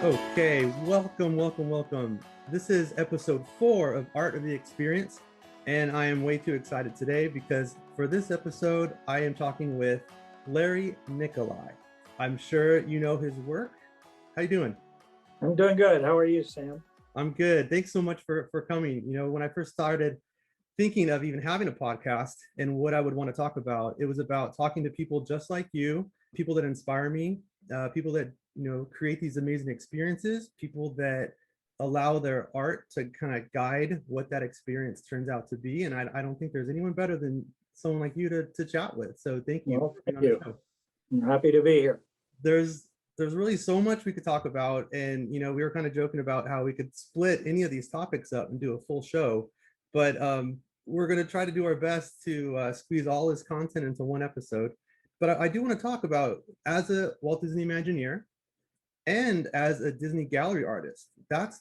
Okay, welcome. This is episode 4 of Art of the Experience, and I am way too excited today because for this episode, I am talking with Larry Nikolai. I'm sure you know his work. How you doing? I'm doing good. How are you, Sam? I'm good. Thanks so much for coming. You know, when I first started thinking of even having a podcast and what I would want to talk about, it was about talking to people just like you, people that inspire me, people that create these amazing experiences, people that allow their art to kind of guide what that experience turns out to be. And I don't think there's anyone better than someone like you to chat with. So thank you Well, for being thank on the you. show. I'm happy to be here. There's really so much we could talk about, and we were kind of joking about how we could split any of these topics up and do a full show, but we're going to try to do our best to squeeze all this content into one episode. But I do want to talk about, as a Walt Disney Imagineer and as a Disney gallery artist,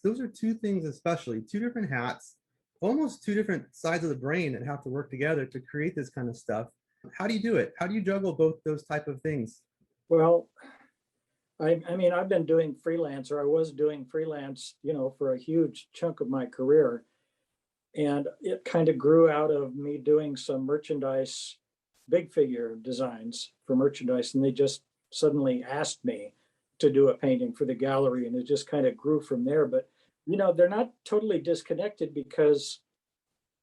those are two things, especially two different hats, almost two different sides of the brain that have to work together to create this kind of stuff. How do you do it? How do you juggle both those type of things? Well, I mean, I've been doing freelance, or I was doing freelance, for a huge chunk of my career. And it kind of grew out of me doing some merchandise, big figure designs for merchandise. And they just suddenly asked me to do a painting for the gallery. And it just kind of grew from there. But, they're not totally disconnected because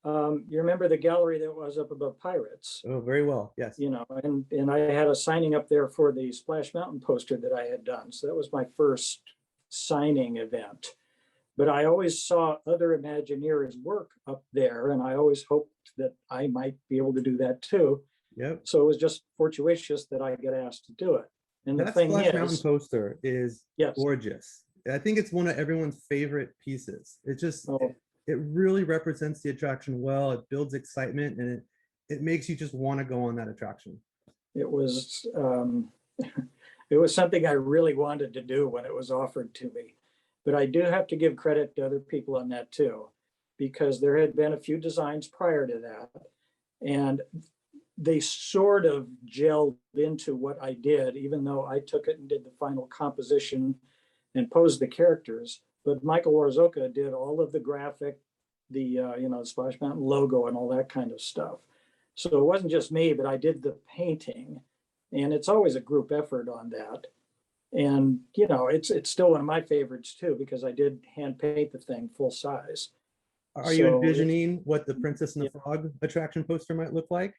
you remember the gallery that was up above Pirates, Oh, very well. Yes. and I had a signing up there for the Splash Mountain poster that I had done. So that was my first signing event. But I always saw other Imagineers work up there, and I always hoped that I might be able to do that too. Yep. So it was just fortuitous that I got asked to do it. And the That thing Splash Mountain is, poster is yes, gorgeous. I think it's one of everyone's favorite pieces. It just oh, it really represents the attraction well. It builds excitement, and it makes you just want to go on that attraction. it was it was something I really wanted to do when it was offered to me. But I do have to give credit to other people on that too, because there had been a few designs prior to that, and they sort of gelled into what I did, even though I took it and did the final composition and posed the characters. But Michael Warzoka did all of the graphic, the Splash Mountain logo and all that kind of stuff. So it wasn't just me, but I did the painting, and it's always a group effort on that. And it's still one of my favorites too, because I did hand paint the thing full size. Are you So envisioning what the Princess and the yeah, Frog attraction poster might look like?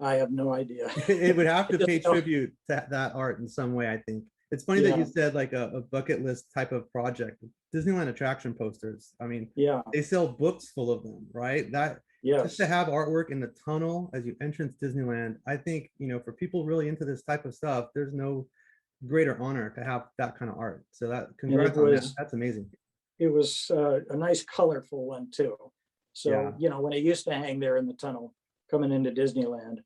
I have no idea. It would have I to just pay know, tribute to that art in some way, I think. It's funny that you yeah, said like a bucket list type of project. Disneyland attraction posters. I mean, yeah, they sell books full of them, right? That just to yes. have artwork in the tunnel as you entrance Disneyland, I think, for people really into this type of stuff, there's no greater honor to have that kind of art. So that And congrats on that. That's amazing. it was a nice colorful one too. Yeah. So, when it used to hang there in the tunnel coming into Disneyland,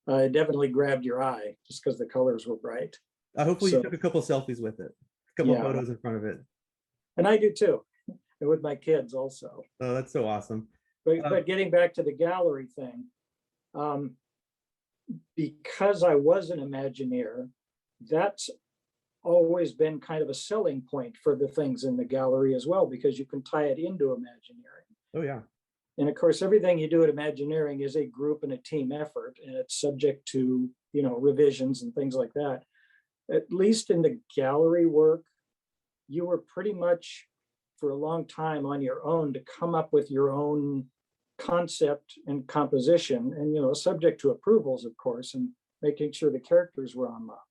it definitely grabbed your eye just because the colors were bright. Hopefully you So took a couple selfies with it, a couple yeah, photos in front of it. and I do too, and with my kids also. Oh, that's so awesome. But getting back to the gallery thing, um, because I was an Imagineer, that's always been kind of a selling point for the things in the gallery as well, because you can tie it into Imagineering. Oh yeah. And of course, everything you do at Imagineering is a group and a team effort, and it's subject to, revisions and things like that. At least in the gallery work, you were pretty much for a long time on your own to come up with your own concept and composition, and subject to approvals, of course, and making sure the characters were on up.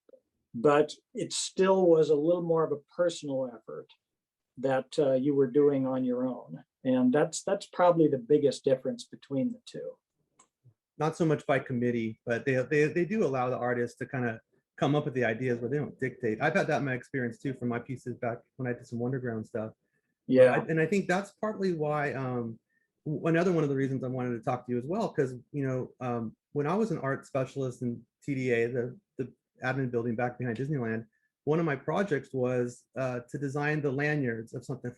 But it still was a little more of a personal effort that you were doing on your own, and that's probably the biggest difference between the two. Not so much by committee, but they do allow the artists to kind of come up with the ideas where they don't dictate. I've had that in my experience too from my pieces back when I did some Wonderground stuff. Yeah, And I think that's partly why another one of the reasons I wanted to talk to you as well, because when I was an art specialist in TDA, the admin building back behind Disneyland, one of my projects was to design the lanyards of something,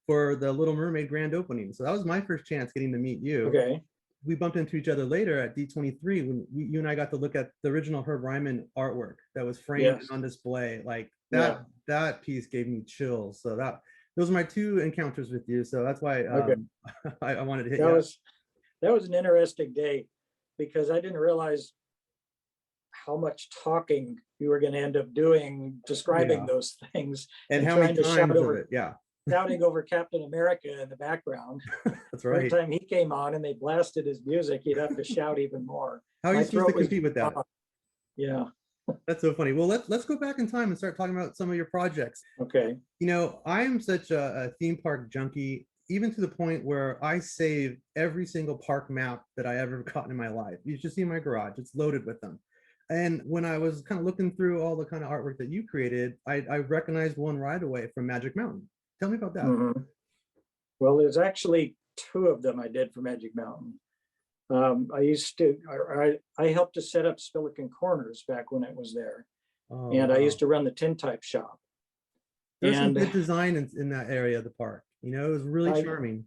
for the Little Mermaid grand opening. So that was my first chance getting to meet you. okay. We bumped into each other later at D23 when you and I got to look at the original Herb Ryman artwork that was framed Yes. on display. Like, Yeah. that piece gave me chills. So those are my two encounters with you. So that's why Okay. I wanted to hit That you up. was an interesting day because I didn't realize how much talking you were going to end up doing, describing Yeah. those things, And and how many trying to shout times of over, it? Yeah, shouting over Captain America in the background. that's Every right. time he came on and they blasted his music, he'd have to shout even more. How are you My supposed to throat was, compete with that? yeah. That's so funny. Well, let's go back in time and start talking about some of your projects. Okay. You know, I'm such a theme park junkie, even to the point where I save every single park map that I ever gotten in my life. You should see my garage, it's loaded with them. And when I was kind of looking through all the kind of artwork that you created, I recognized one right away from Magic Mountain. Tell me about that. Mhm. Well, there's actually two of them I did for Magic Mountain. I used to, I helped to set up Silicon Corners back when it was there. Oh, And I used wow. to run the tintype shop. There's some And good design in that area of the park. You know, it was really I, charming.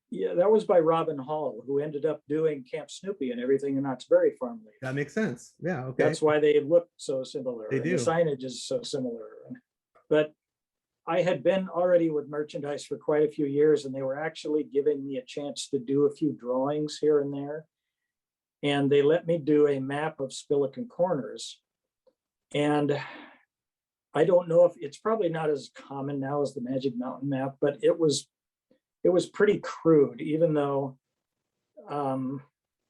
yeah, that was by Robin Hall, who ended up doing Camp Snoopy and everything in Knott's Berry Farmland. That makes sense. Yeah, okay. That's why they look so similar. They And the do. signage is so similar. But I had been already with merchandise for quite a few years, and they were actually giving me a chance to do a few drawings here and there. And they let me do a map of Spillikin Corners. And I don't know if it's probably not as common now as the Magic Mountain map, but it was pretty crude, even though,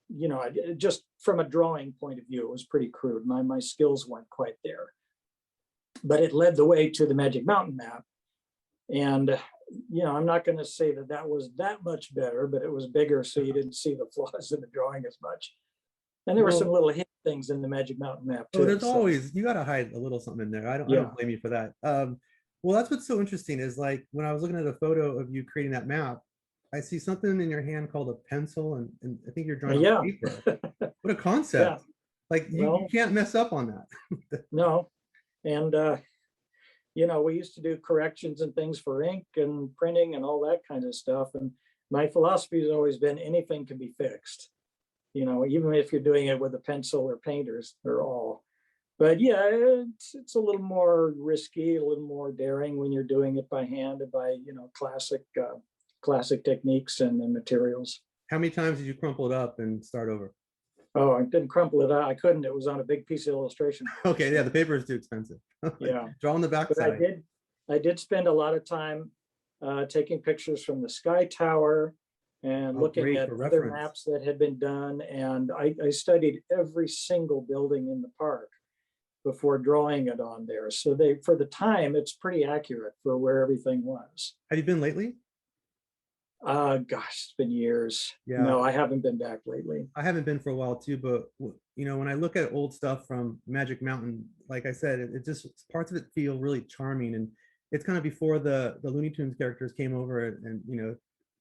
you know, just from a drawing point of view, it was pretty crude. My skills weren't quite there, but it led the way to the Magic Mountain map. And, you know, I'm not going to say that that was that much better, but it was bigger, so you didn't see the flaws in the drawing as much. And there were some Well, little hidden things in the Magic Mountain map oh, too. there's So always, you got to hide a little something in there. I yeah, don't blame you for that. Well, that's what's so interesting is like when I was looking at a photo of you creating that map, I see something in your hand called a pencil, and I think you're drawing on yeah, paper. What a yeah. concept! Like you Well, can't mess up on that. no, and you know, we used to do corrections and things for ink and printing and all that kind of stuff. And my philosophy has always been anything can be fixed. You know, even if you're doing it with a pencil or painters or all. But yeah, it's a little more risky, a little more daring when you're doing it by hand and by, you know, classic techniques and materials. How many times did you crumple it up and start over? Oh, I didn't crumple it out. I couldn't. It was on a big piece of illustration. Okay, yeah, the paper is too expensive. Yeah. Draw on the But backside. I did spend a lot of time taking pictures from the Sky Tower and Oh, looking great, at for other reference. maps that had been done. And I studied every single building in the park before drawing it on there. So for the time, it's pretty accurate for where everything was. Have you been lately? Gosh, it's been years. Yeah. No, I haven't been back lately. I haven't been for a while too, but you know, when I look at old stuff from Magic Mountain, like I said, it just parts of it feel really charming, and it's kind of before the Looney Tunes characters came over and you know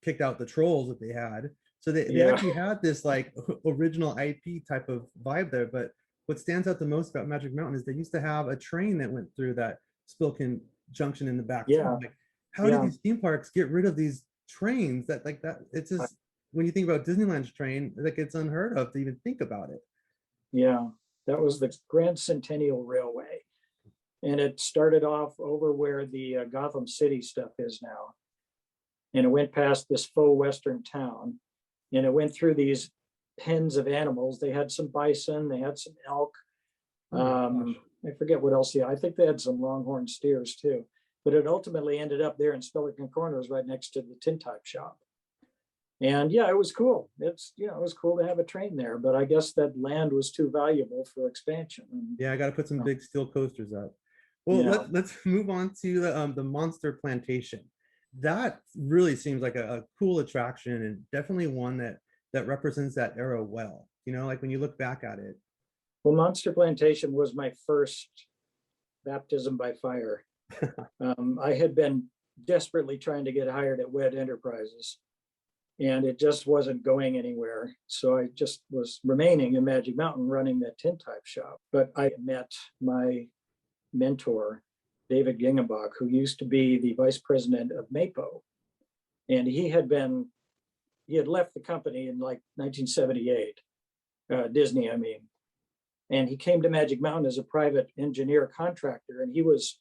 kicked out the trolls that they had. So they Yeah. actually had this like original IP type of vibe there. But what stands out the most about Magic Mountain is they used to have a train that went through that Spilkin Junction in the back. Yeah. Like, how did Yeah. these theme parks get rid of these trains that like that? It's just when you think about Disneyland's train, like it's unheard of to even think about it. Yeah, that was the Grand Centennial Railway. And it started off over where the Gotham City stuff is now. And it went past this faux Western town. And it went through these pens of animals. They had some bison, they had some elk. Oh my gosh. I forget what else. Yeah, I think they had some longhorn steers too. But it ultimately ended up there in Spillikin Corners right next to the tintype shop. And yeah, it was cool. It's, you know, it was cool to have a train there, but I guess that land was too valuable for expansion. And, Yeah, I got to put some big steel coasters up. Well, yeah. let's move on to the Monster Plantation. That really seems like a cool attraction, and definitely one that represents that era well. You know, like when you look back at it. Well, Monster Plantation was my first baptism by fire. I had been desperately trying to get hired at Wed Enterprises, and it just wasn't going anywhere. So I just was remaining in Magic Mountain running that tintype shop. But I met my mentor, David Gingenbach, who used to be the vice president of MAPO. And he had left the company in like 1978, Disney, I mean. And he came to Magic Mountain as a private engineer contractor, and he was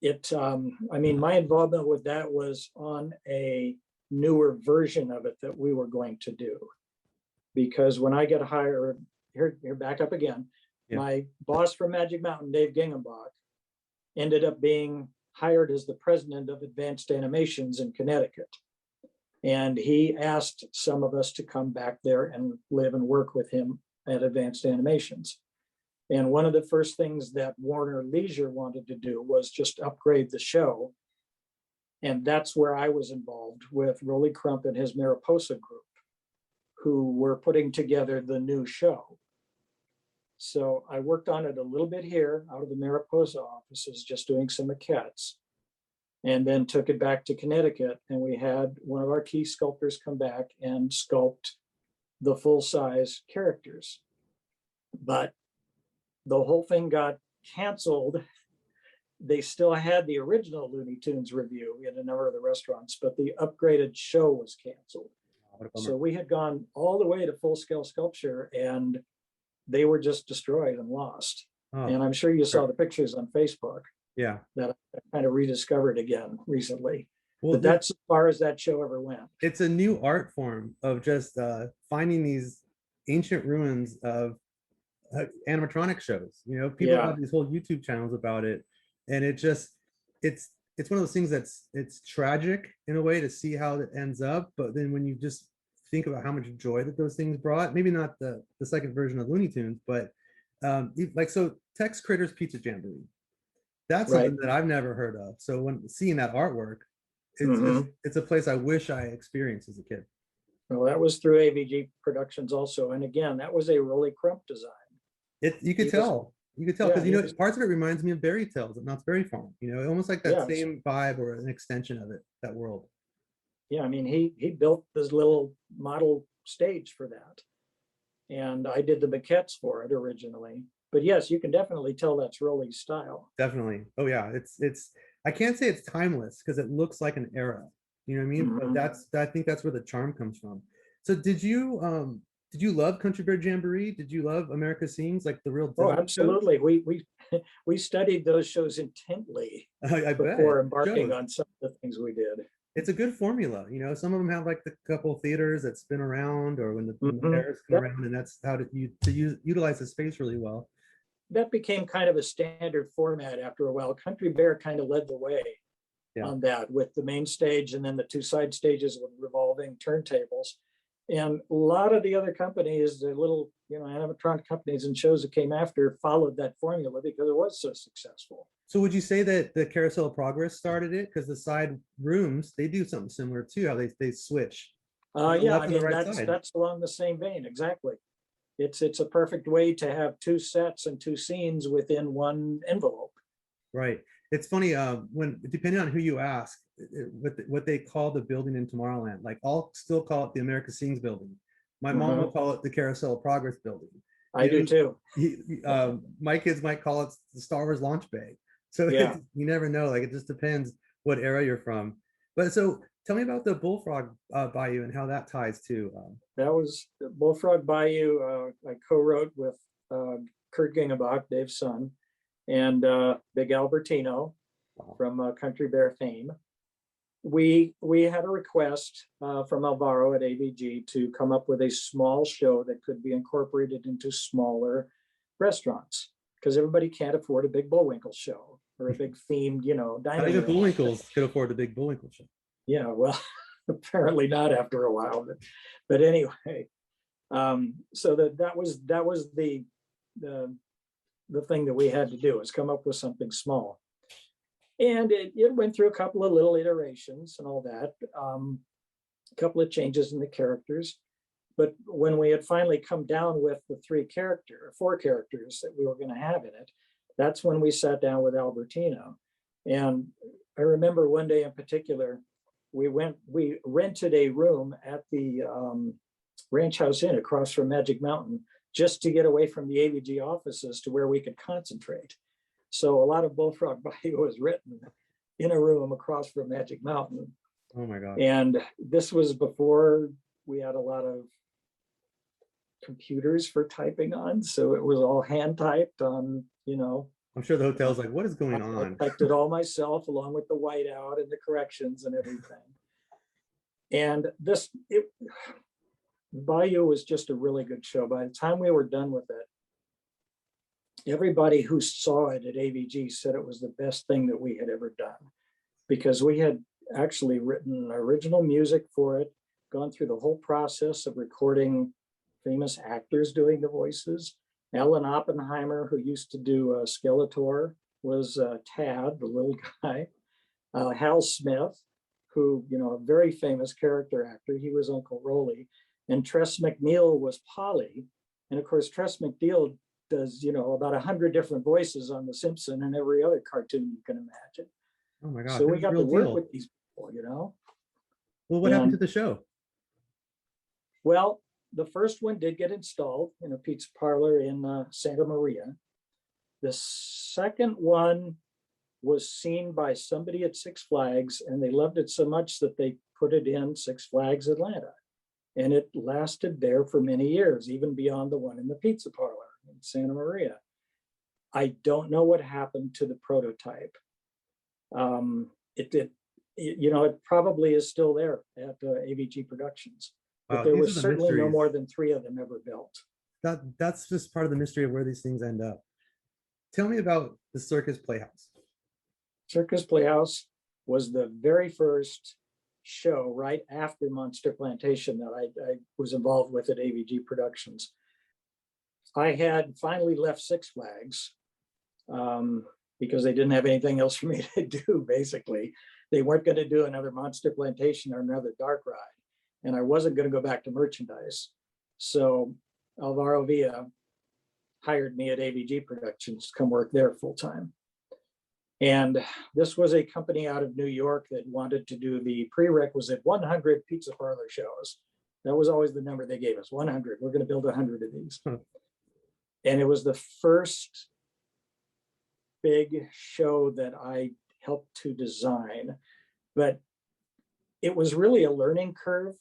I mean, my involvement with that was on a newer version of it that we were going to do. Because when I get hired, here back up again, Yeah. my boss from Magic Mountain, Dave Gingenbach, ended up being hired as the president of Advanced Animations in Connecticut. And he asked some of us to come back there and live and work with him at Advanced Animations. And one of the first things that Warner Leisure wanted to do was just upgrade the show. And that's where I was involved with Rolly Crump and his Mariposa group, who were putting together the new show. So I worked on it a little bit here out of the Mariposa offices, just doing some maquettes, and then took it back to Connecticut. And we had one of our key sculptors come back and sculpt the full-size characters. But the whole thing got canceled. They still had the original Looney Tunes review in a number of the restaurants, but the upgraded show was canceled. So we had gone all the way to full-scale sculpture, and they were just destroyed and lost. Oh, and I'm sure you saw the pictures on Facebook yeah. that I kind of rediscovered again recently. Well, but that's as far as that show ever went. It's a new art form of just finding these ancient ruins of animatronic shows. You know, people have these whole YouTube channels about it, and it's one of those things it's tragic in a way to see how it ends up. But then when you just think about how much joy that those things brought, maybe not the second version of Looney Tunes, but like, so Tex Critter's Pizza Jamboree, that's something that I've never heard of. So when seeing that artwork, it's a place I wish I experienced as a kid. Well, that was through AVG Productions also, and again, that was a Rolly Crump design. You could tell because you know, parts of it reminds me of Berry Tales at Knott's Berry Farm. You know, almost like that same vibe or an extension of it, that world. Yeah, I mean, he built this little model stage for that, and I did the maquettes for it originally. But yes, you can definitely tell that's Rolly's style. Definitely. Oh yeah, it's. I can't say it's timeless because it looks like an era. You know what I mean? But I think that's where the charm comes from. So did you love Country Bear Jamboree? Did you love America Sings, like the real Disney absolutely. Shows? We studied those shows intently before embarking on some of the things we did. It's a good formula. You know, some of them have like the couple theaters that spin around, or when the bears come around, and that's how to utilize the space really well. That became kind of a standard format after a while. Country Bear kind of led the way on that, with the main stage and then the two side stages with revolving turntables. And a lot of the other companies, the little, animatronic companies and shows that came after, followed that formula because it was so successful. So would you say that the Carousel of Progress started it? Because the side rooms, they do something similar too, how they switch. Yeah, I mean, that's along the same vein, exactly. It's a perfect way to have two sets and two scenes within one envelope. Right. It's funny, when depending on who you ask, what they call the building in Tomorrowland, like I'll still call it the America Sings building. My mom will call it the Carousel of Progress building. I do too. My kids might call it the Star Wars launch bay. So you never know, like it just depends what era you're from. But so tell me about the Bullfrog Bayou and how that ties to. That was Bullfrog Bayou. I co-wrote with Kurt Gingenbach, Dave's son, and Big Albertino from Country Bear fame. We had a request from Alvaro at AVG to come up with a small show that could be incorporated into smaller restaurants, because everybody can't afford a big Bullwinkles show or a big themed, dining room. The Bullwinkles could afford a big Bullwinkles show. Yeah, well, apparently not after a while, but anyway, so that was the thing that we had to do, is come up with something small. And it went through a couple of little iterations and all that, a couple of changes in the characters. But when we had finally come down with the four characters that we were going to have in it, that's when we sat down with Albertino. And I remember one day in particular, we rented a room at the Ranch House Inn across from Magic Mountain, just to get away from the AVG offices to where we could concentrate. So a lot of Bullfrog Bayou was written in a room across from Magic Mountain. Oh my God. And this was before we had a lot of computers for typing on. So it was all hand typed on, I'm sure the hotel's like, what is going on? I typed it all myself along with the whiteout and the corrections and everything. And Bayou was just a really good show. By the time we were done with it, everybody who saw it at AVG said it was the best thing that we had ever done, because we had actually written original music for it, gone through the whole process of recording famous actors doing the voices. Alan Oppenheimer, who used to do Skeletor, was Tad, the little guy. Hal Smith, who, a very famous character actor, he was Uncle Rolly. And Tress MacNeille was Polly. And of course, Tress MacNeille does, about 100 different voices on The Simpsons and every other cartoon you can imagine. Oh my gosh. So we got to work deal. with these people, Well, what happened to the show? Well, the first one did get installed in a pizza parlor in Santa Maria. The second one was seen by somebody at Six Flags, and they loved it so much that they put it in Six Flags Atlanta. And it lasted there for many years, even beyond the one in the pizza parlor in Santa Maria. I don't know what happened to the prototype. It probably is still there at AVG Productions. But there was certainly no more than 3 of them ever built. That's just part of the mystery of where these things end up. Tell me about the Circus Playhouse. Circus Playhouse was the very first show right after Monster Plantation that I was involved with at AVG Productions. I had finally left Six Flags because they didn't have anything else for me to do, basically. They weren't going to do another Monster Plantation or another dark ride. And I wasn't going to go back to merchandise. So Alvaro Villa hired me at AVG Productions to come work there full time. And this was a company out of New York that wanted to do the prerequisite 100 pizza parlor shows. That was always the number they gave us, 100. We're going to build 100 of these. And it was the first big show that I helped to design. But it was really a learning curve,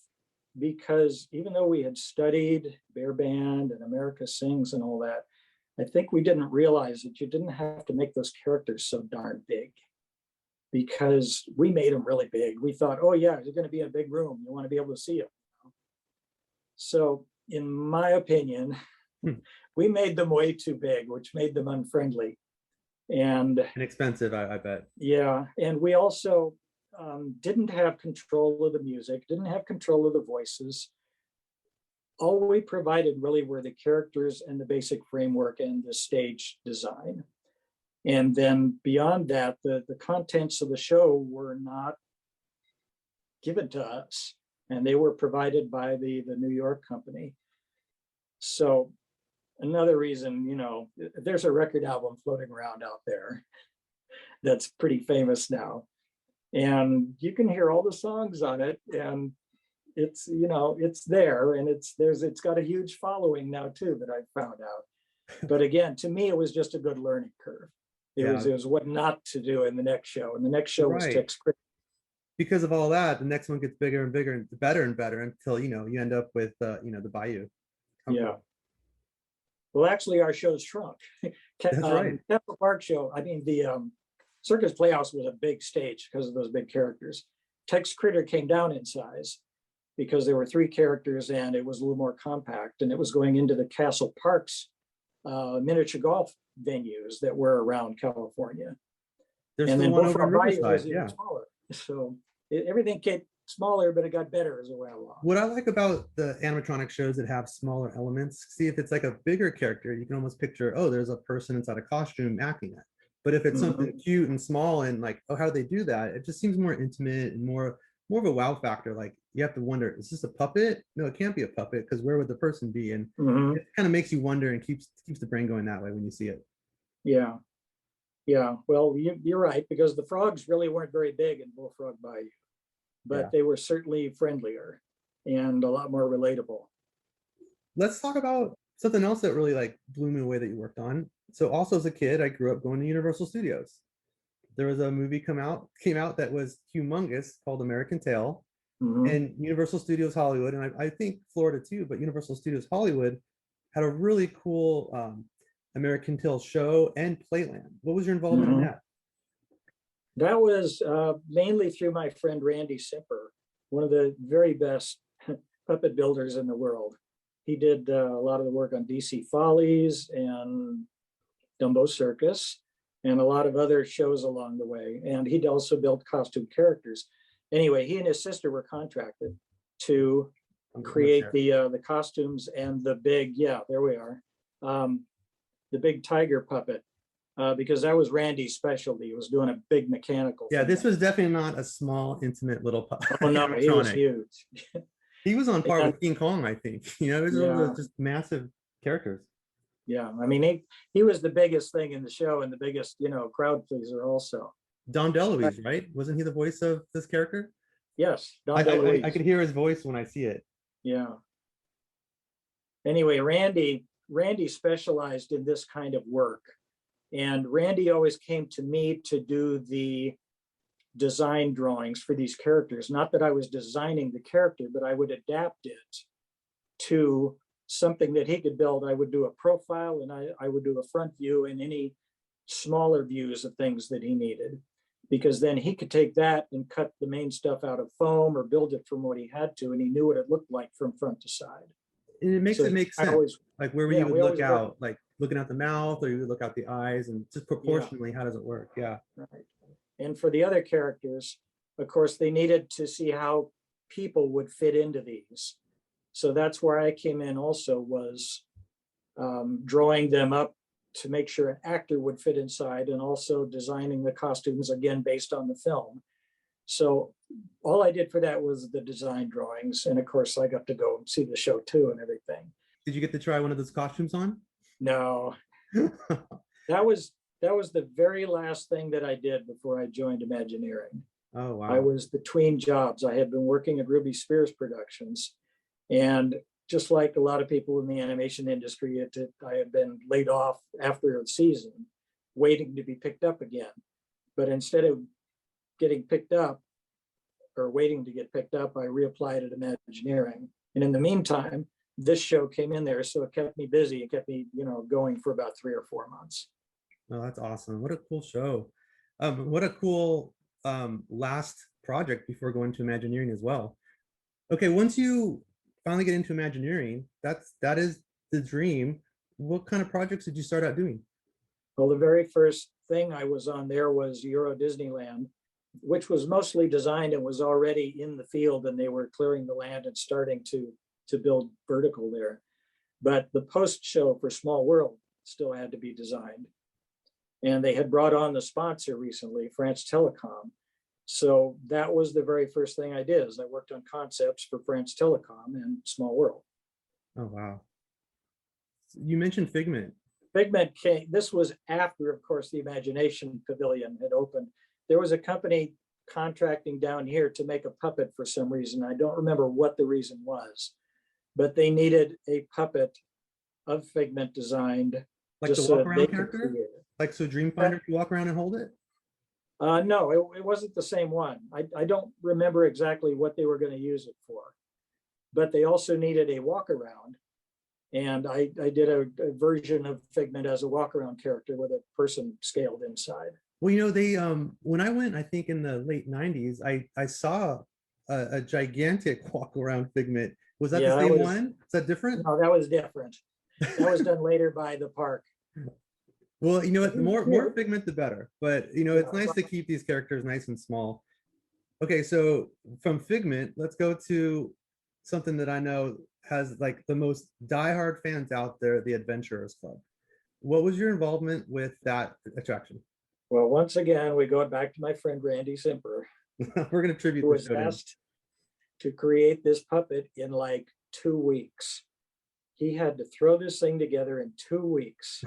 because even though we had studied Bear Band and America Sings and all that, I think we didn't realize that you didn't have to make those characters so darn big, because we made them really big. We thought, oh yeah, you're going to be in a big room. You want to be able to see them. So in my opinion, we made them way too big, which made them unfriendly. And expensive, I bet. Yeah, and we also didn't have control of the music, didn't have control of the voices. All we provided really were the characters and the basic framework and the stage design. And then beyond that, the contents of the show were not given to us, and they were provided by the New York company. So another reason, there's a record album floating around out there that's pretty famous now. And you can hear all the songs on it, and it's there, and it's got a huge following now too, that I found out. But again, to me, it was just a good learning curve. It was what not to do in the next show, and the next show was Tex Critter. Because of all that, the next one gets bigger and bigger and better until you end up with the Bayou. Yeah. Well, actually, our shows shrunk. That's right. Temple Park show. I mean, the Circus Playhouse was a big stage because of those big characters. Tex Critter came down in size because there were 3 characters and it was a little more compact, and it was going into the Castle Parks miniature golf venues that were around California. There's and then Bullfrog Bayou was even smaller. So everything came smaller, but it got better as it went along. What I like about the animatronic shows that have smaller elements, see, if it's like a bigger character, you can almost picture, oh, there's a person inside a costume acting it. But if it's something cute and small and like, oh, how do they do that? It just seems more intimate and more of a wow factor. Like, you have to wonder, is this a puppet? No, it can't be a puppet, because where would the person be? And it kind of makes you wonder and keeps the brain going that way when you see it. Yeah. Yeah. Well, you're right, because the frogs really weren't very big in Bullfrog Bayou, but they were certainly friendlier and a lot more relatable. Let's talk about something else that really blew me away that you worked on. So also as a kid, I grew up going to Universal Studios. There was a movie came out that was humongous called American Tail. And Universal Studios Hollywood, and I think Florida too, but Universal Studios Hollywood had a really cool American Tail Show, and Playland. What was your involvement in Mhm. that? That was mainly through my friend Randy Simper, one of the very best puppet builders in the world. He did a lot of the work on DC Follies and Dumbo Circus and a lot of other shows along the way. And he'd also built costume characters. Anyway, he and his sister were contracted to create the costumes and the big, yeah, there we are, the big tiger puppet, because that was Randy's specialty. He was doing a big mechanical Yeah, thing. this was definitely not a small, intimate little Oh no, he was animatronic. huge. He was on par Yeah. with King Kong, I think. You know, it was Yeah. just massive characters. Yeah, I mean, he was the biggest thing in the show and the biggest, crowd pleaser also. Dom DeLuise, right? Wasn't he the voice of this character? Yes, Don I DeLuise. could hear his voice when I see it. Yeah. Anyway, Randy specialized in this kind of work. And Randy always came to me to do the design drawings for these characters. Not that I was designing the character, but I would adapt it to something that he could build. I would do a profile and I would do a front view and any smaller views of things that he needed. Because then he could take that and cut the main stuff out of foam or build it from what he had to, and he knew what it looked like from front to side. And it makes So it make I sense. always- Like where yeah, you would we look always out, like looking out the mouth, or you would look out the eyes, and just proportionally, how does it work? Yeah. Right. And for the other characters, of course, they needed to see how people would fit into these. So that's where I came in also, was drawing them up to make sure an actor would fit inside, and also designing the costumes, again, based on the film. So all I did for that was the design drawings. And of course, I got to go and see the show too and everything. Did you get to try one of those costumes on? No, that was the very last thing that I did before I joined Imagineering. Oh, wow. I was between jobs. I had been working at Ruby Spears Productions, and just like a lot of people in the animation industry, I had been laid off after a season, waiting to be picked up again. But instead of getting picked up or waiting to get picked up, I reapplied at Imagineering. And in the meantime, this show came in there, so it kept me busy. It kept me, going for about 3 or 4 months. Oh, that's awesome. What a cool show. What a cool last project before going to Imagineering as well. Okay, once you finally get into Imagineering, that is the dream. What kind of projects did you start out doing? Well, the very first thing I was on there was Euro Disneyland, which was mostly designed and was already in the field, and they were clearing the land and starting to build vertical there. But the post show for Small World still had to be designed. And they had brought on the sponsor recently, France Telecom. So that was the very first thing I did, is I worked on concepts for France Telecom and Small World. Oh, wow. You mentioned Figment. Figment came, this was after, of course, the Imagination Pavilion had opened. There was a company contracting down here to make a puppet for some reason. I don't remember what the reason was, but they needed a puppet of Figment designed. Like the so walk that around they could character? create it. Like so Dreamfinder could walk around and hold it? No, it wasn't the same one. I don't remember exactly what they were going to use it for, but they also needed a walk around. And I did a version of Figment as a walk around character with a person scaled inside. Well, they when I went, I think in the late 90s, I saw a gigantic walk around Figment. Was that Yeah, the same one? Is that different? No, that was different. That was done later by the park. Well, what, the more Figment, the better. But it's Yeah. nice to keep these characters nice and small. Okay, so from Figment, let's go to something that I know has like the most diehard fans out there, the Adventurers Club. What was your involvement with that attraction? Well, once again, we go back to my friend Randy Simper, We're going to tribute who this was show to him. asked to create this puppet in like 2 weeks. He had to throw this thing together in 2 weeks.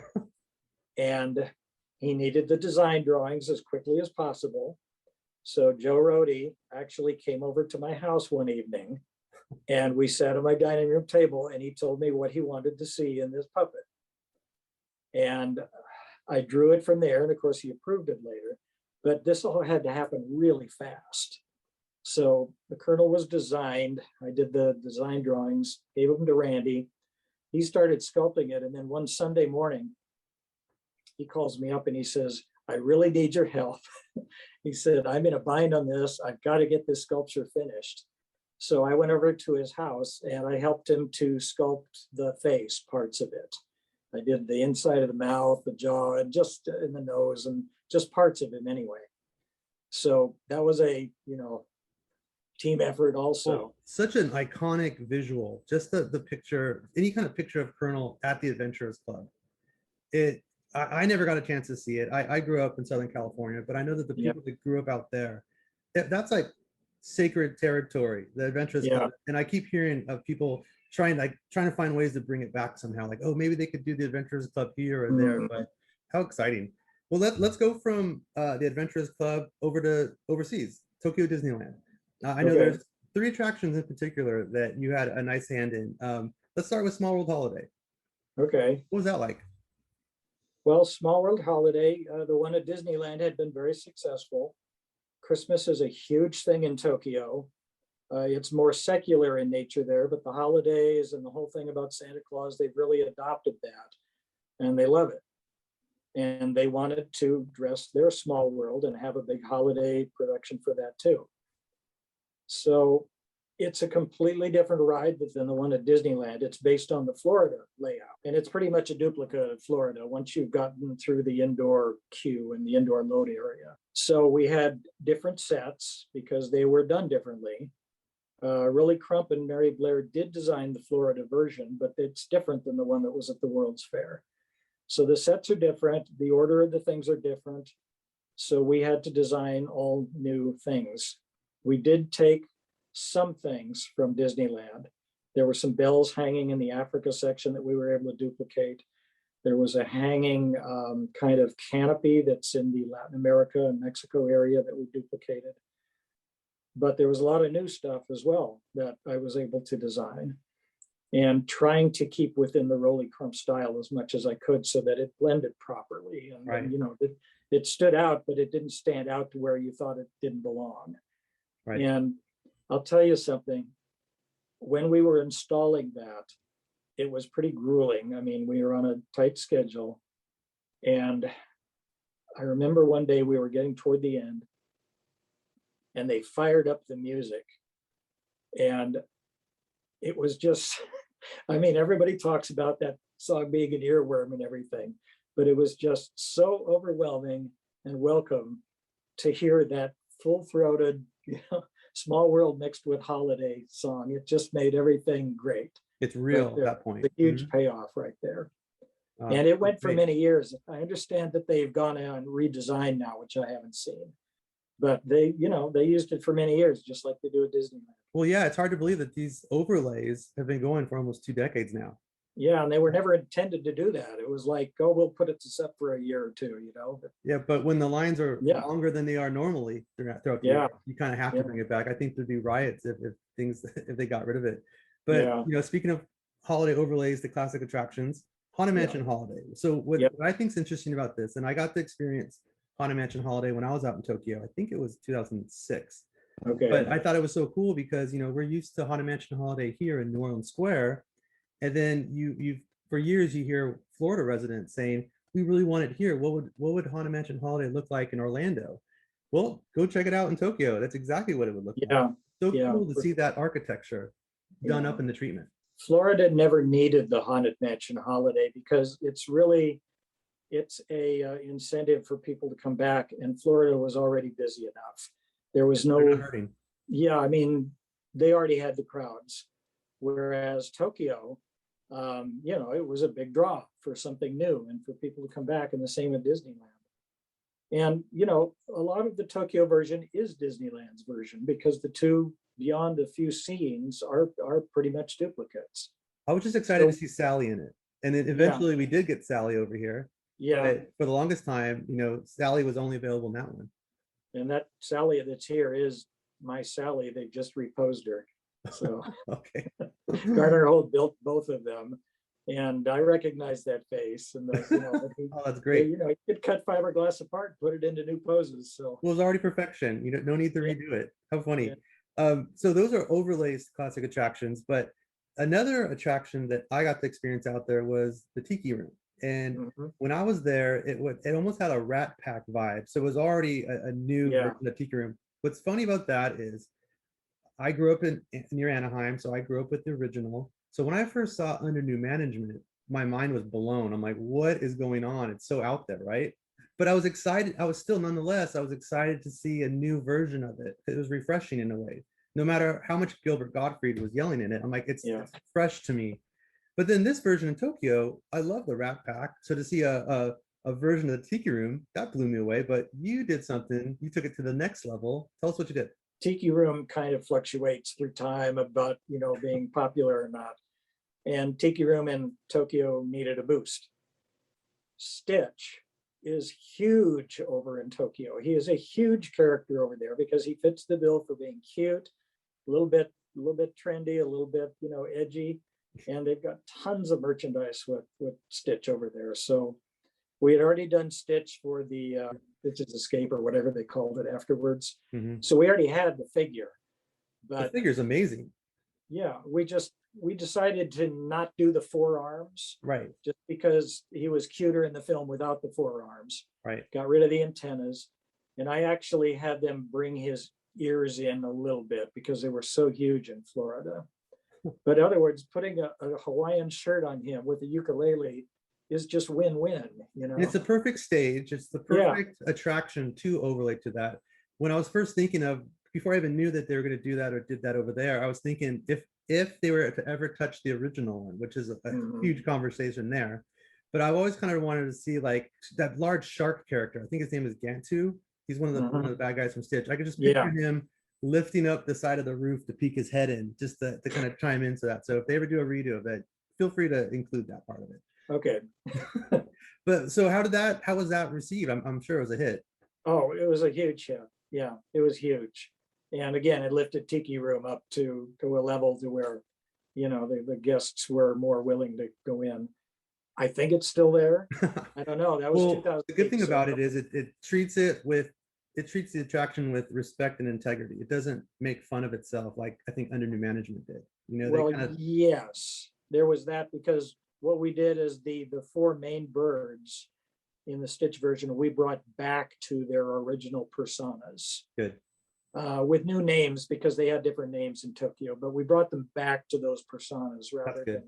And he needed the design drawings as quickly as possible. So Joe Rohde actually came over to my house one evening, and we sat at my dining room table, and he told me what he wanted to see in this puppet. And I drew it from there, and of course he approved it later, but this all had to happen really fast. So the kernel was designed, I did the design drawings, gave them to Randy. He started sculpting it, and then one Sunday morning, he calls me up and he says, I really need your help. He said, I'm in a bind on this. I've got to get this sculpture finished. So I went over to his house and I helped him to sculpt the face parts of it. I did the inside of the mouth, the jaw, and just in the nose, and just parts of him anyway. So that was a, team effort also. Well, such an iconic visual, just the picture, any kind of picture of Colonel at the Adventurers Club. I never got a chance to see it. I grew up in Southern California, but I know that the people that grew up out there, that's like sacred territory, the Adventurers Club. And I keep hearing of people trying to find ways to bring it back somehow. Like, oh, maybe they could do the Adventurers Club here or there, but how exciting. Well, let's go from the Adventurers Club over to overseas, Tokyo Disneyland. I know there's 3 attractions in particular that you had a nice hand in. Let's start with Small World Holiday. Okay. What was that like? Well, Small World Holiday, the one at Disneyland, had been very successful. Christmas is a huge thing in Tokyo. It's more secular in nature there, but the holidays and the whole thing about Santa Claus, they've really adopted that and they love it. And they wanted to dress their small world and have a big holiday production for that too. So it's a completely different ride than the one at Disneyland. It's based on the Florida layout, and it's pretty much a duplicate of Florida once you've gotten through the indoor queue and the indoor load area. So we had different sets because they were done differently. Willie Crump and Mary Blair did design the Florida version, but it's different than the one that was at the World's Fair. So the sets are different. The order of the things are different. So we had to design all new things. We did take some things from Disneyland. There were some bells hanging in the Africa section that we were able to duplicate. There was a hanging kind of canopy that's in the Latin America and Mexico area that we duplicated. But there was a lot of new stuff as well that I was able to design, and trying to keep within the Rolly Crump style as much as I could so that it blended properly. And, it stood out, but it didn't stand out to where you thought it didn't belong. Right. And I'll tell you something, when we were installing that, it was pretty grueling. I mean, we were on a tight schedule. And I remember one day we were getting toward the end and they fired up the music. And it was just, I mean, everybody talks about that song being an earworm and everything, but it was just so overwhelming and welcome to hear that full-throated, Small World mixed with holiday song. It just made everything great. It's real at that point. The huge payoff right there. And it went for many years. I understand that they've gone out and redesigned now, which I haven't seen. But they used it for many years, just like they do at Disneyland. Well, yeah, it's hard to believe that these overlays have been going for almost 2 decades now. Yeah, and they were never intended to do that. It was like, oh, we'll put it to set for a year or two, But, yeah, but when the lines are longer than they are normally throughout the year, you kind of have to bring it back. I think there'd be riots if they got rid of it. But speaking of holiday overlays, the classic attractions, Haunted Mansion Holiday. So what I think is interesting about this, and I got to experience Haunted Mansion Holiday when I was out in Tokyo. I think it was 2006. Okay. But I thought it was so cool because we're used to Haunted Mansion Holiday here in New Orleans Square, and then you for years you hear Florida residents saying, we really want it here. What would Haunted Mansion Holiday look like in Orlando? Well, go check it out in Tokyo. That's exactly what it would look like. So cool to see that architecture done up in the treatment. Florida never needed the Haunted Mansion Holiday because it's a incentive for people to come back, and Florida was already busy enough. There was no, I mean, they already had the crowds. Whereas Tokyo, it was a big draw for something new and for people to come back, and the same at Disneyland. And, a lot of the Tokyo version is Disneyland's version because the two, beyond a few scenes, are pretty much duplicates. I was just excited to see Sally in it. And then eventually we did get Sally over here. Yeah. But for the longest time, Sally was only available in that one. And that Sally that's here is my Sally. They just reposed her. So okay. Gardner Holt built both of them. And I recognize that face. And oh, that's great. You could cut fiberglass apart, put it into new poses. So well, it was already perfection. No need to redo it. How funny. So those are overlays to classic attractions, but another attraction that I got to experience out there was the Tiki room. And Mhm. when I was there, it almost had a Rat Pack vibe. So it was already a new Yeah. version of Tiki Room. What's funny about that is I grew up in near Anaheim, so I grew up with the original. So when I first saw Under New Management, my mind was blown. I'm like, what is going on? It's so out there, right? But I was excited. I was still, nonetheless, I was excited to see a new version of it. It was refreshing in a way. No matter how much Gilbert Gottfried was yelling in it, I'm like, Yeah. it's fresh to me. But then this version in Tokyo, I love the Rat Pack. So to see a version of the Tiki Room, that blew me away. But you did something. You took it to the next level. Tell us what you did. Tiki Room kind of fluctuates through time about, being popular or not. And Tiki Room in Tokyo needed a boost. Stitch is huge over in Tokyo. He is a huge character over there because he fits the bill for being cute, a little bit trendy, a little bit, edgy. And they've got tons of merchandise with Stitch over there. So we had already done Stitch for the Stitch's Escape or whatever they called it afterwards. Mm-hmm. So we already had the figure. The But figure's amazing. yeah, we decided to not do the forearms Right, just because he was cuter in the film without the forearms. right. Got rid of the antennas. And I actually had them bring his ears in a little bit because they were so huge in Florida. But in other words, putting a Hawaiian shirt on him with a ukulele is just win-win, And it's a perfect stage. It's the Yeah. perfect attraction to overlay to that. When I was first thinking of, before I even knew that they were going to do that or did that over there, I was thinking if they were to ever touch the original one, which is a Mhm. huge conversation there. But I've always kind of wanted to see like that large shark character. I think his name is Gantu. He's one of the bad guys from Stitch. I could just picture Yeah. him lifting up the side of the roof to peek his head in, just to kind of chime into that. So if they ever do a redo of it, feel free to include that part of it. Okay. But so how was that received? I'm sure it was a hit. Oh, it was a huge hit. Yeah, it was huge. And again, it lifted Tiki Room up to a level to where, the guests were more willing to go in. I think it's still there. I don't know. That was Well, 2008. the good thing so about it is it treats the attraction with respect and integrity. It doesn't make fun of itself like I think Under New Management did. Well, they kind of yes, there was that because what we did is the four main birds in the Stitch version, we brought back to their original personas good. with new names because they had different names in Tokyo, but we brought them back to those personas That's good.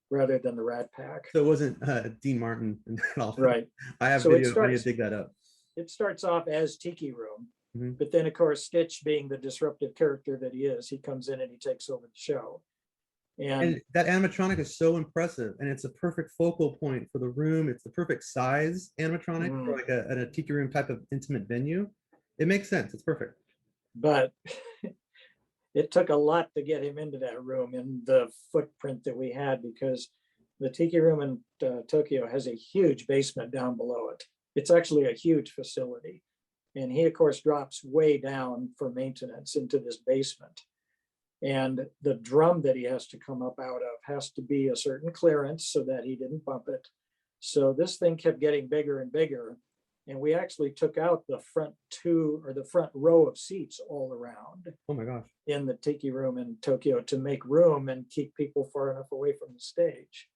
rather than the Rat Pack. So it wasn't Dean Martin and all that. Right. I have So it video. I need to starts dig that up. it starts off as Tiki Room, Mhm. but then of course Stitch being the disruptive character that he is, he comes in and he takes over the show. And And that animatronic is so impressive, and it's a perfect focal point for the room. It's the perfect size animatronic for like a tiki room type of intimate venue. It makes sense. It's perfect. but it took a lot to get him into that room in the footprint that we had because the Tiki Room in Tokyo has a huge basement down below it. It's actually a huge facility. And he, of course, drops way down for maintenance into this basement. And the drum that he has to come up out of has to be a certain clearance so that he didn't bump it. So this thing kept getting bigger and bigger. And we actually took out the front the front row of seats all around Oh my gosh. in the Tiki Room in Tokyo to make room and keep people far enough away from the stage.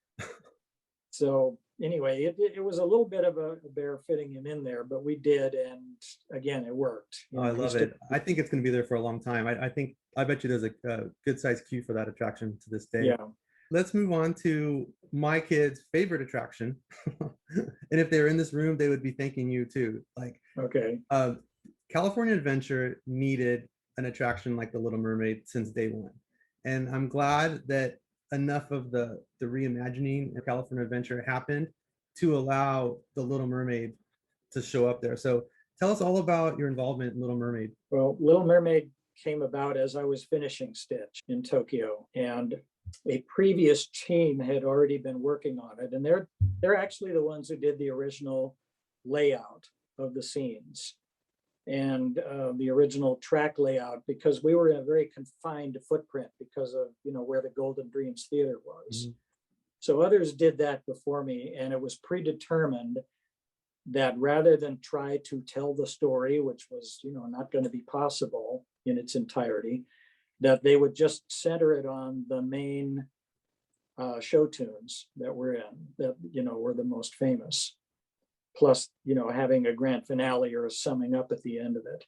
So anyway, it was a little bit of a bear fitting him in there, but we did, and again, it worked. Oh, I love it. I think it's going to be there for a long time. I bet you there's a good sized queue for that attraction to this day. Yeah. Let's move on to my kids' favorite attraction. And if they were in this room, they would be thanking you too. Like, Okay. California Adventure needed an attraction like the Little Mermaid since day one. And I'm glad that enough of the reimagining of California Adventure happened to allow the Little Mermaid to show up there. So tell us all about your involvement in Little Mermaid. Well, Little Mermaid came about as I was finishing Stitch in Tokyo, and a previous team had already been working on it, and they're actually the ones who did the original layout of the scenes and the original track layout because we were in a very confined footprint because of where the Golden Dreams Theater was. Mhm. So others did that before me, and it was predetermined that rather than try to tell the story, which was not going to be possible in its entirety, that they would just center it on the main show tunes that were in that, were the most famous. Plus, having a grand finale or a summing up at the end of it.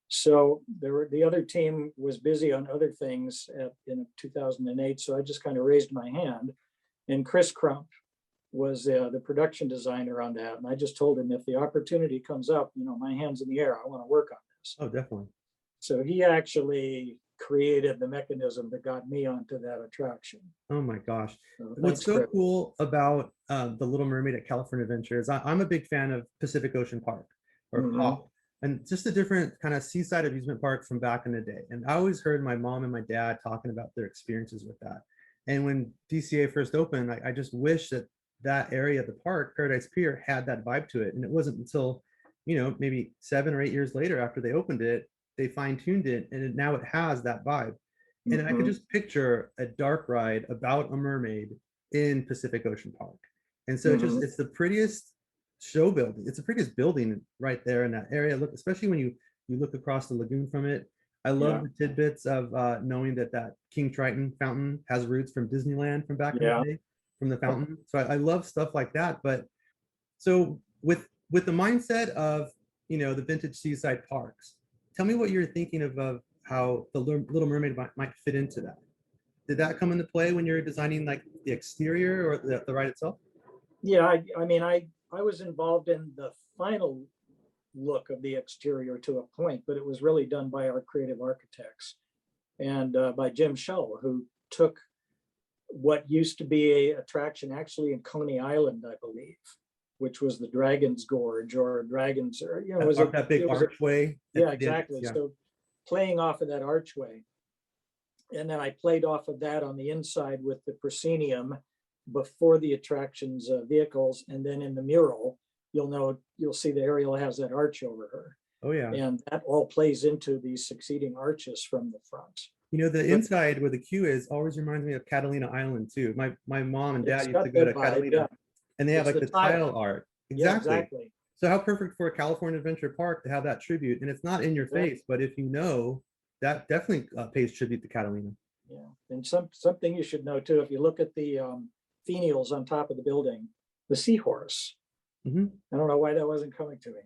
So the other team was busy on other things in 2008. So I just kind of raised my hand, and Chris Crump was the production designer on that. And I just told him, if the opportunity comes up, my hand's in the air, I want to work on this. Oh, definitely. So he actually created the mechanism that got me onto that attraction. Oh my gosh. So What's so Chris. cool about the Little Mermaid at California Adventure is I'm a big fan of Pacific Ocean Park, or POP, and just a different kind of seaside amusement park from back in the day. And I always heard my mom and my dad talking about their experiences with that. And when DCA first opened, I just wish that area of the park, Paradise Pier, had that vibe to it. And it wasn't until, maybe 7 or 8 years later after they opened it, they fine-tuned it, and now it has that vibe. And I could just picture a dark ride about a mermaid in Pacific Ocean Park. And so it's the prettiest show building. It's the prettiest building right there in that area. Look, especially when you look across the lagoon from it. I love the tidbits of knowing that King Triton fountain has roots from Disneyland from back in the day, from the fountain. So I love stuff like that. But so with the mindset of, the vintage seaside parks, tell me what you're thinking of how the Little Mermaid might fit into that. Did that come into play when you're designing like the exterior or the ride itself? Yeah, I was involved in the final look of the exterior to a point, but it was really done by our creative architects and by Jim Shull, who took what used to be a attraction actually in Coney Island, I believe, which was the Dragon's Gorge or Dragon's, or that big archway. Yeah, exactly. Yeah. So playing off of that archway, and then I played off of that on the inside with the proscenium before the attraction's vehicles, and then in the mural, you'll see the Ariel has that arch over her. Oh yeah. And that all plays into these succeeding arches from the front. The inside where the queue is always reminds me of Catalina Island too. My mom and dad used to go to Catalina, and they have like the tile art. Exactly. Yeah, exactly. So how perfect for a California Adventure Park to have that tribute, and it's not in your face, but if that definitely pays tribute to Catalina. Yeah, and something you should know too, if you look at the finials on top of the building, the seahorse. I don't know why that wasn't coming to me.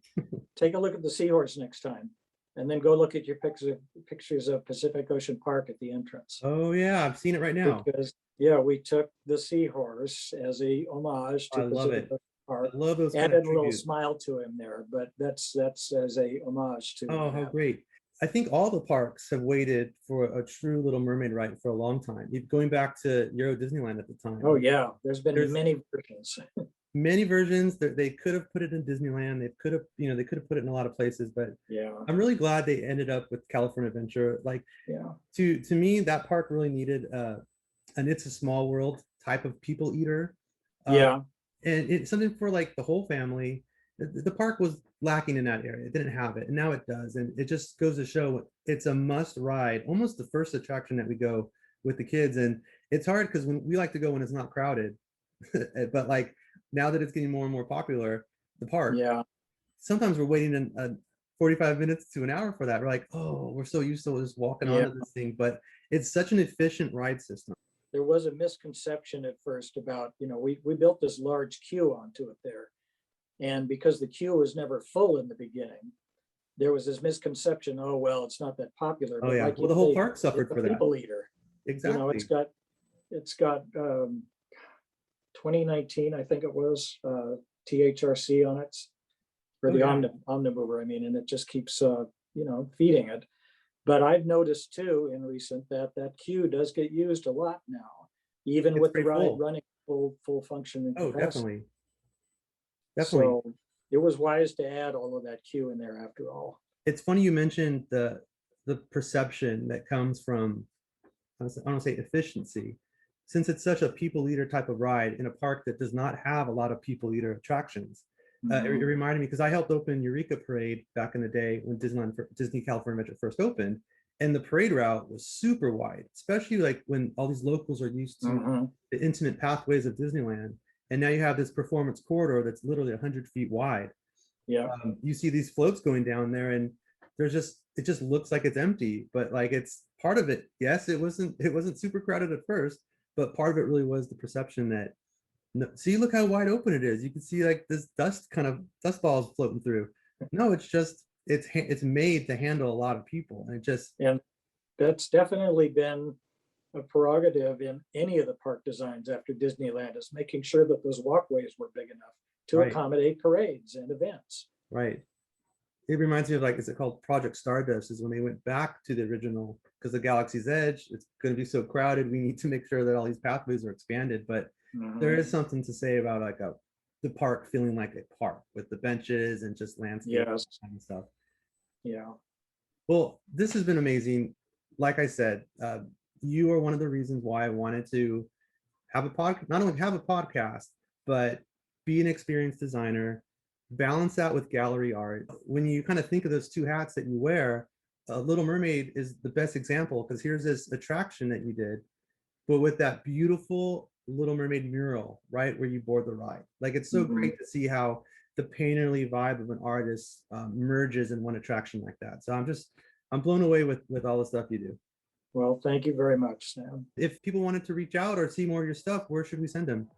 Take a look at the seahorse next time, and then go look at your pictures of Pacific Ocean Park at the entrance. Oh yeah, I've seen it right now. Because we took the seahorse as a homage to Pacific Ocean Park. I love those. Added a little smile to him there, but that's as a homage to. Oh, how great! I think all the parks have waited for a true Little Mermaid ride for a long time. Going back to Euro Disneyland at the time. Oh yeah, there's many versions. Many versions that they could have put it in Disneyland. They could have put it in a lot of places, but I'm really glad they ended up with California Adventure. To me, that park really needed an It's a Small World type of people eater. And it's something for like the whole family. The park was lacking in that area. It didn't have it, and now it does. And it just goes to show it's a must ride, almost the first attraction that we go with the kids. And it's hard because when we like to go when it's not crowded, but like now that it's getting more and more popular, the park, sometimes we're waiting in 45 minutes to an hour for that. We're like, oh, we're so used to just walking onto this thing, but it's such an efficient ride system. There was a misconception at first about, we built this large queue onto it there. And because the queue was never full in the beginning, there was this misconception, oh, well, it's not that popular. Oh, yeah. Like well, the whole park suffered for that. People eater. Exactly. It's got 2019, I think it was, THRC on it for the Omnimover. And it just keeps, feeding it. But I've noticed too in recent that queue does get used a lot now, even with the ride running full function. Oh, definitely. So it was wise to add all of that queue in there after all. It's funny you mentioned the perception that comes from, I don't want to say efficiency, since it's such a people eater type of ride in a park that does not have a lot of people eater attractions. It reminded me, because I helped open Eureka Parade back in the day when Disney California Adventure first opened, and the parade route was super wide, especially like when all these locals are used to the intimate pathways of Disneyland. And now you have this performance corridor that's literally 100 feet wide. Yeah. You see these floats going down there, and it just looks like it's empty, but like it's part of it. Yes, it wasn't super crowded at first, but part of it really was the perception that, see, look how wide open it is. You can see like this dust balls floating through. No, it's just, it's made to handle a lot of people. And it just, And that's definitely been a prerogative in any of the park designs after Disneyland, is making sure that those walkways were big enough to Right. accommodate parades and events. right. It reminds me of, like, is it called Project Stardust, is when they went back to the original, because the Galaxy's Edge, it's going to be so crowded. We need to make sure that all these pathways are expanded. But there Mhm. is something to say about like the park feeling like a park with the benches and just landscape Yes, and stuff. yeah. Well, this has been amazing. Like I said, you are one of the reasons why I wanted to have a podcast, not only have a podcast, but be an experienced designer, balance that with gallery art. When you kind of think of those two hats that you wear, Little Mermaid is the best example, because here's this attraction that you did, but with that beautiful Little Mermaid mural, right where you board the ride. Like, it's so Mhm. great to see how the painterly vibe of an artist merges in one attraction like that. So I'm blown away with all the stuff you do. Well, thank you very much, Sam. If people wanted to reach out or see more of your stuff, where should we send them?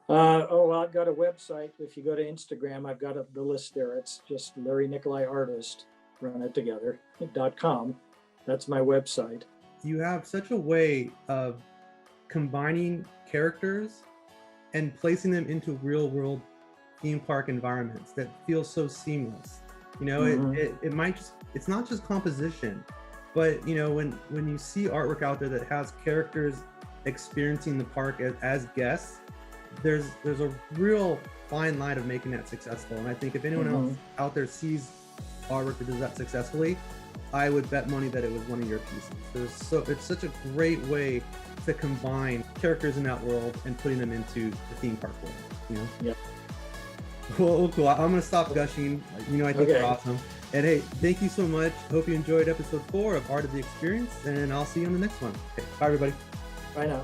Oh, well, I've got a website. If you go to Instagram, I've got the list there. It's just Larry Nikolai Artist, run it together.com. That's my website. You have such a way of combining characters and placing them into real world theme park environments that feel so seamless. You know, Mhm. it might just, it's not just composition, but you know, when you see artwork out there that has characters experiencing the park as guests, there's a real fine line of making that successful. And I think if anyone else out there sees artwork that does that successfully, I would bet money that it was one of your pieces. It's such a great way to combine characters in that world and putting them into the theme park world, you know? Yep. Cool. I'm gonna stop gushing. You know, I think Okay. you're awesome. And hey, thank you so much. Hope you enjoyed episode 4 of Art of the Experience, and I'll see you on the next one. Okay, bye everybody. Bye now.